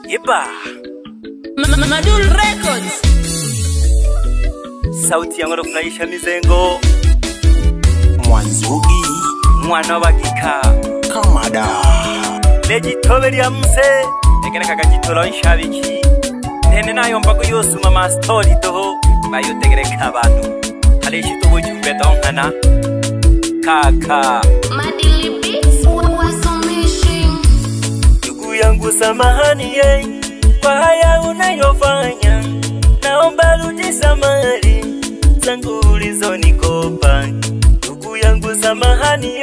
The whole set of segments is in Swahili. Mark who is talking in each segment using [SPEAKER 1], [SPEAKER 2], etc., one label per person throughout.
[SPEAKER 1] Iba
[SPEAKER 2] Madul Records.
[SPEAKER 1] Sauti yangu nafurahisha mizengo
[SPEAKER 3] Mwanzugi
[SPEAKER 1] mwana wa kika
[SPEAKER 3] Kamada
[SPEAKER 1] Legitobe lya mse Tegereka kagitolo nshabiki Nene nayo mbago yosuma ma story toho Bayo tegereka abantu Halishi tubu jumbe donkana Kaka
[SPEAKER 2] Madili Beats wasomishi.
[SPEAKER 1] Ndugu yangu samahani kwa haya unayofanya, naomba rudi samahani zangu ulizonikopa. Ndugu yangu samahani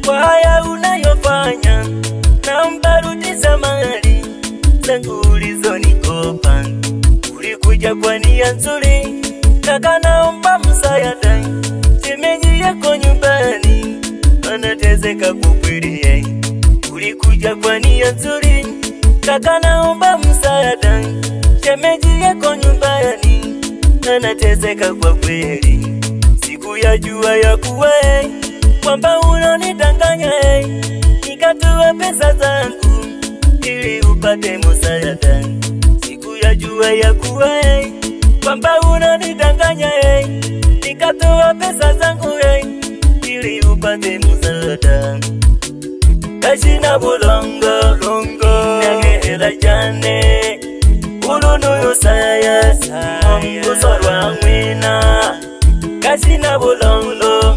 [SPEAKER 1] kwa haya unayofanya, naomba rudi samahani zangu ulizonikopa. Ulikuja kwa nia nzuri, kaka naomba msaada, shemeji yako nyumbani anateseka kukweli. Ulikuja kwa nia nzuri, kaka naomba msaada, shemeji yako nyumbani anateseka kwa kweli. Siku ya jua ya kuwa kwamba unanidanganya, nikatoa pesa zangu ili upate msaada. Siku ya jua ya kuwa kwamba unanidanganya, nikatoa pesa zangu ili upate msaada. Kashina bulongo longo nagehela jane ulunu yosaya mkusorwa mwina. Kashina bulongo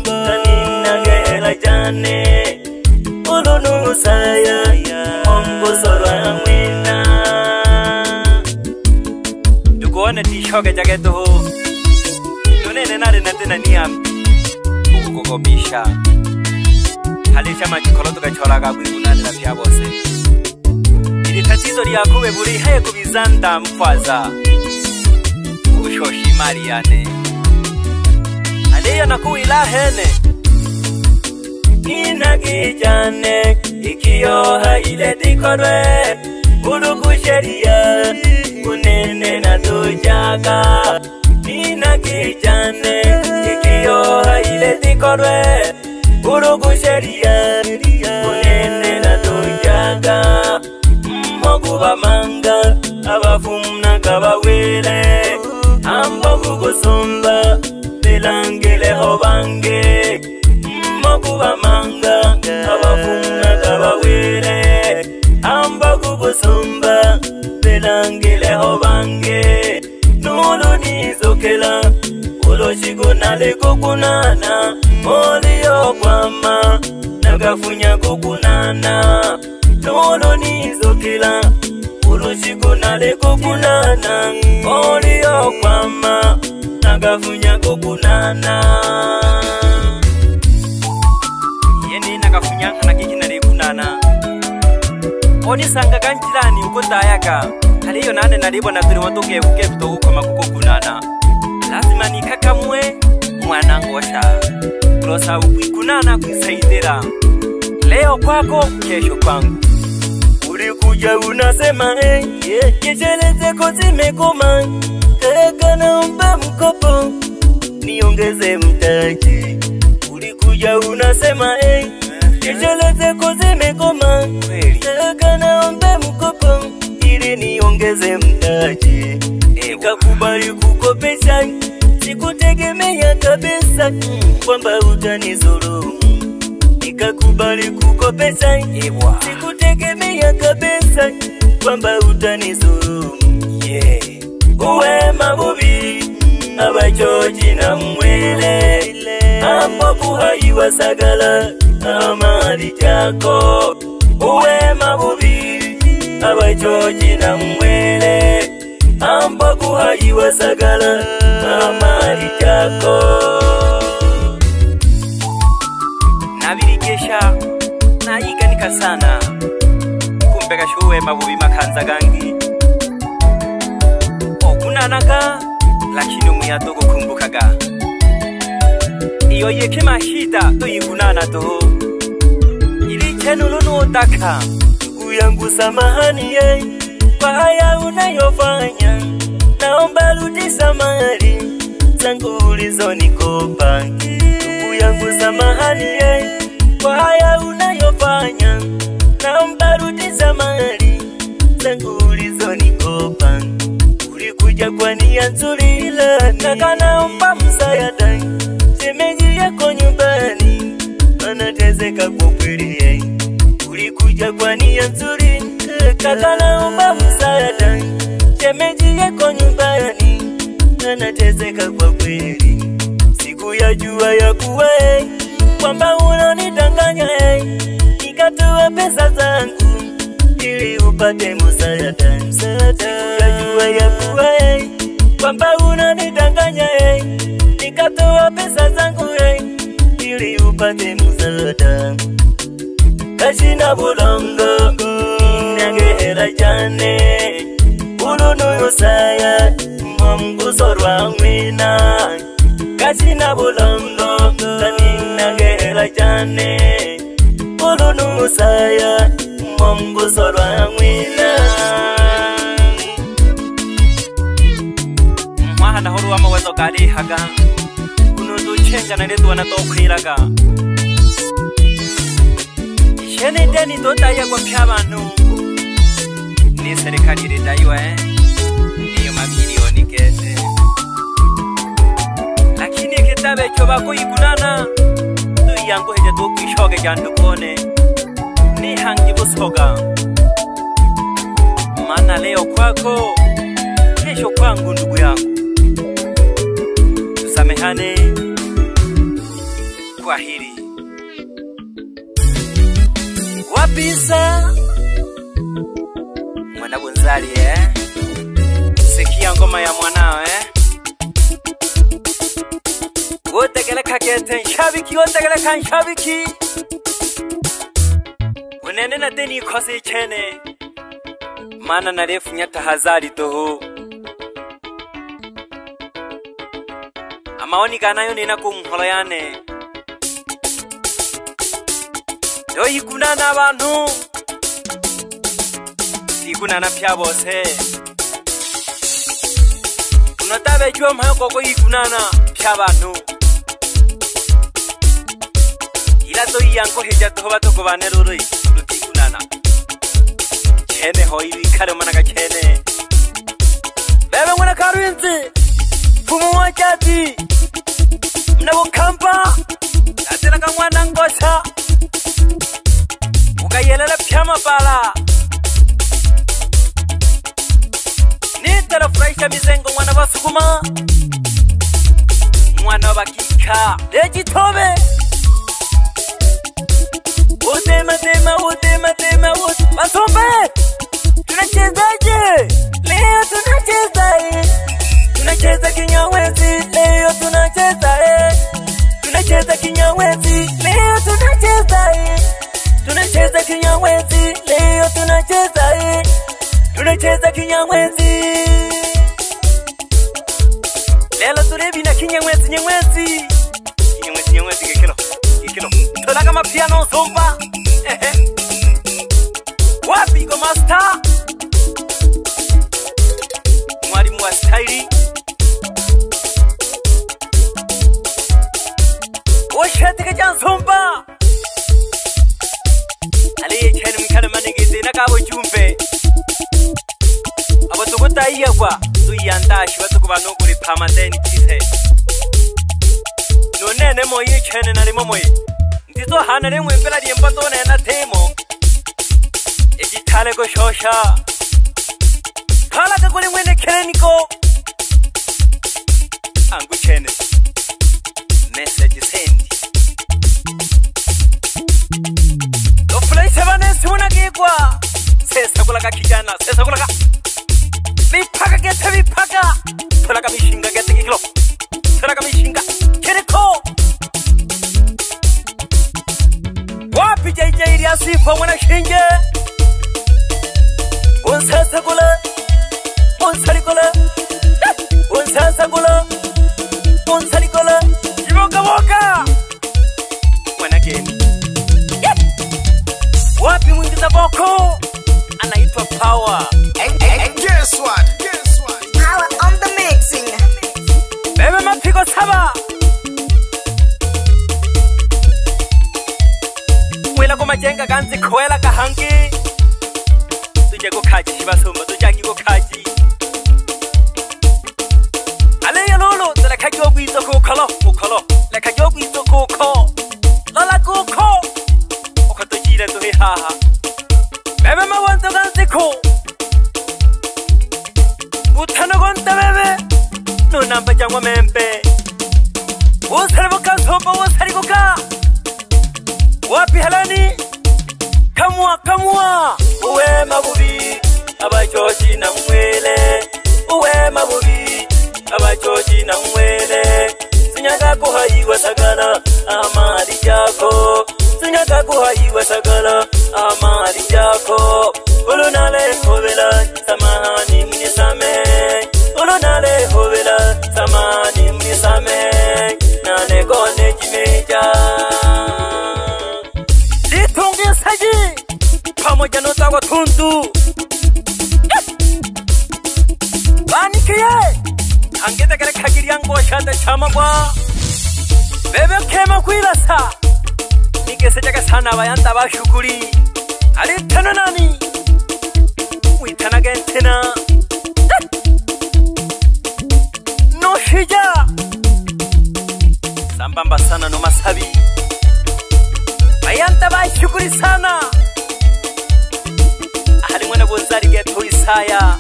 [SPEAKER 1] nagehela jane ulunu yosaya mkusorwa mwina. Dukuone tishoke jageto Nunene nare natena niyam Ukukokobisha Halisha machikolo tukachoraga kuikunanira pya bose. Ili tatizo lyakuwe buri haye kubizanda mfaza ubushoshi Mariane Aliya nakuwila hene Nina kijane ikiyoha ile dikorwe Urugu sheria kunene na tujaga. Nina kijane ikiyoha ile dikorwe Urugu sheria kunene na tujaga. Mmoguba manga abafumna kabawele ambogu gusumba belangele hobange. Mmoguba manga abafumna kabawele ambogu gusumba belangele hobange. Nulu nizokela uloshiko nale kukunana Olio kwama nagafunya kukunana. Nulu nizokela uloshiko nale kukunana Olio kwama nagafunya kukunana. Yeni nagafunya kana kikinale kunana Onisanga kanchilani ukotayaka Haliyo nane nalibona tuli watoke kukebuto ukoma kukunana. Lazima nikakamwe mwana ngosha Kulosa ukuikunana kuisaidira. Leo kwako kesho kwangu. Ulikuja unasema kesheleze kozimekoma. Kaka naomba mkopo niongeze mtaji. Ulikuja unasema kesheleze kozimekoma. Kaka naomba mkopo ili niongeze mtaji. Nikakubali kukopesha, sikutegemea kabisa kwamba utanizulumu. Nikakubali kukopesha, sikutegemea kabisa kwamba utanizulumu. Uwema bubi abachoji na mwele ambo kuhaiwa sagala amali jako. Uwema bubi abachoji na mwele ambo kuhaiwa sagala amali jako. Nabiligesha nayiganika sana kumbe gashuwe mabubi makanza gangi okunanaga lakini umuyato gukumbukaga. Iyo yekema shida toyikunana toho ili chenulu nuotaka. Ndugu yangu samahani kwa haya unayofanya, naomba rudi samahani zangu ulizonikopa. Ndugu yangu samahani kwa haya unayofanya, za mali zangu ulizonikopa. Ulikuja kwa nia nzuri ila naomba msaada. Shemeji yako nyumbani anateseka kwa kweli. Ulikuja kwa nia nzuri naomba msaada. Shemeji yako nyumbani anateseka kwa kweli. Siku ya jua ya kuwa kwamba unanidanganya nikatoa pesa zangu ili upate msaada. Siku ya jua ya kuwa kwamba unanidanganya nikatoa pesa zangu ili upate msaada. Kashina bulongo nagehera jane ulunu yosaya Mungu sorwa mwina. Kashina bulongo nagehera jane ulunu yosaya Mungu sorwa mwina. Mwana huru amawezo kali haga kunuzu chenga na letu wanatokwiraga. Shene deni dotaya kwa pyabanu ni serikali ridaiwa niyo mamilioni kete. Lakini kitabe choba kuyikunana tu yangu heje tu kishoge jandukone ni hangi busoga. Maana leo kwako kesho kwangu ndugu yangu. Tusamehane kwa hili. Wapisa mwana bunzali sikia ngoma ya mwanao Wotegeleka kete nshabiki wotegeleka nshabiki unene na deni kosi chene mana narefu nyata hazari toho amaoni ganayo nina kumholoyane yo ikunana abantu ikunana pyabose unatabe jwa mpayo koko ikunana pyabantu ila to yanko heja to batoko baneruri tutikunana chene hoyi kare managa chene bebe ngona karwinzi fumu wachati mnabo kampa atena kamwana ngosha ukayelele pyama bala nitara fraisha mizengo mwana basukuma mwana bakika Legitobe Udema Basombe tunachezaje leo tunacheza kinyawezi leo tunacheza kinyawezi leo tunacheza kinyawezi leo tunacheza kinyawezi lelo tulebi na kinyawezi kikilo tola kama piano zomba wapi go master mwalimu wa style oshete ka zomba ali chene mikana manigeze nakabo jumbe abo tugota iyagwa tuyandashi batukubano kuri pamadeni tite nonene moyi chene nalimo moyi ndizo hana lemwe mpela liembato na temo ejitale go shosha kala ka kule mwene keleniko angu chene message send do play sevane suna kigwa sesa kulaka kijana sesa kulaka bipaka gete bipaka tulaka mishinga gete kilo tulaka mishinga kereko wapi JJ Iliasifa mwana shinge unsasa kula unsalikula unsasa kula unsalikula jiboka mwana geni wapi mwingiza boko anaitwa Power.
[SPEAKER 3] Hey, guess what?
[SPEAKER 2] Power on the mixing.
[SPEAKER 1] Bebe mapigo saba wela ko majenga ganzi kwela kahangi tujego kaji shibasumba tujagi go kaji ale ya lolo tala kajo bizo ko kolo la kajo bizo ko lala ko okato jira to he ha bebe ma wanto ganze ko utano gonta bebe no namba jangwa membe usaribuka sopa usaribuka wapi halani kamwa uwe mabubi abachochi na mwele uwe mabubi abachochi na mwele sinyaga kuhaiwa sagala amali yako sinyaga kuhaiwa sagala amali yako ulunale hovela samani mnisame ulunale hovela samani mnisame nane gone jimeja litungi saji pamoja no tawa tundu banikiye angeta kare kagiri yango shanda chamagwa bebe kema kuilasa nikese jaga sana bayanda bashukuri ali tana nani uitana gentena no shija sambamba sana no masabi bayanda bashukuri sana ahali mwana bonzari geto isaya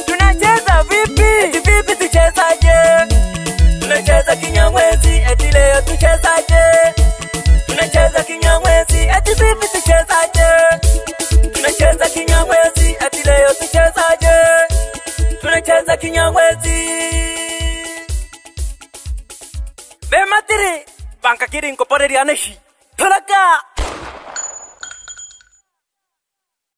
[SPEAKER 1] tunacheza vipi tuchezaje tunacheza kinyamwezi eti leo tuchezaje tunacheza kinyamwezi eti vipi tuchezaje tunacheza kinyamwezi eti leo tuchezaje tunacheza kinyamwezi be matiri banka kiri inko poreri aneshi